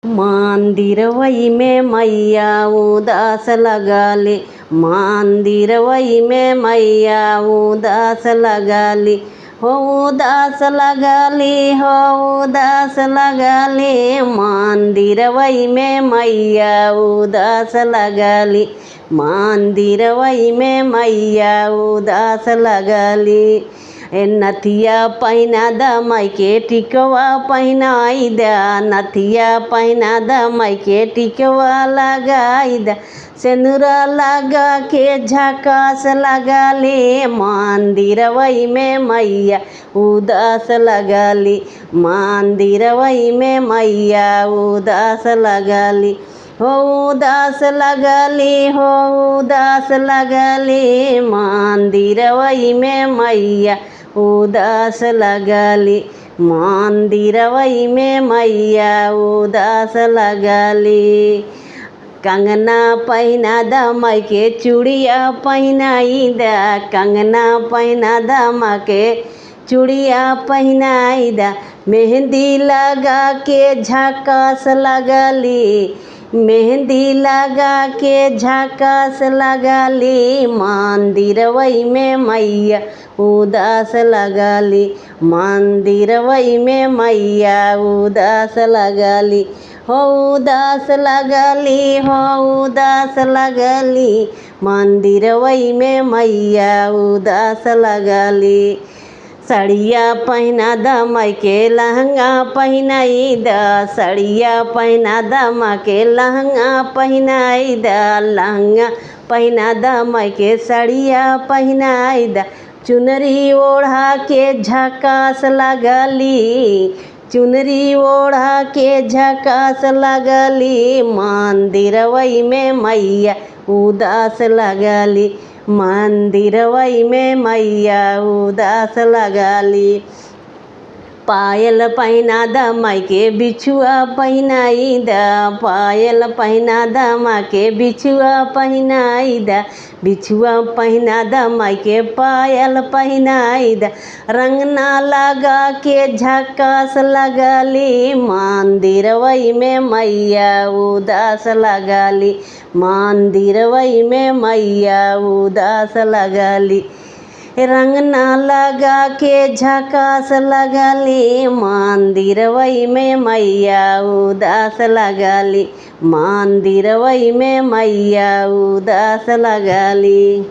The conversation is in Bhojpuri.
मंदिरवई में मैया उदास लगाली। मंदिरवई में मैया उदास लगाली। हो उदास लगाली, हो उदास लगाली। मंदिरवई में मैया उदास लगाली। मंदिरवई में मैया उदास लगाली। नथिया पहिना द माई के टिकवा पहिनाई द। नथिया पहिना द माई के टिकवा लगाई द। सिंदूरा लगा के झकास लगाली। मंदिरवई में मैया उदास लगाली। मंदिरवई में मैया उदास लगाली। हो उदास लगाली, हो उदास लगाली। मंदिरवई में मैया उदास लगाली। मंदिरवई में मैया उदास लगाली। कंगना पहिना द माई के चूड़िया पहिनाई द। कंगना पहिना द माँ के चूड़िया पहिनाई द। मेहंदी लगा के झकास लगाली। मेहंदी लगा के झकास लगाली। मंदिरवई में मैया उदास लगाली। मंदिरवई में मैया उदास लगाली। हो उदास लगाली, हो उदास लगाली। मंदिरवई में मैया उदास लगाली। साड़िया पहिना द माई के लहंगा पहिनाई द। साड़िया पहिना द माँ के लहंगा पहिनाई द। लहंगा पहिना द माई के साड़िया पहिनाई द। चुनरी ओढ़ा के झकास लगाली। चुनरी ओढ़ा के झकास लगाली। मंदिरवई में मैया उदास लगाली। मंदिरवई में मैया उदास लगाली। पायल पहिना द माई के बिछुआ पहिनाई द। पायल पहिना द माँ के बिछुआ पहिनाई द। बिछुआ पहिना द माई के पायल पहिनाई द। रंगना लगा के झकास लगाली। मंदिरवई में मैया उदास लगाली। मंदिरवई में मैया उदास लगाली। रंगना लगा के झकास लगाली। मंदिरवई में मैया उदास लगाली। मंदिरवई में मैया उदास लगाली।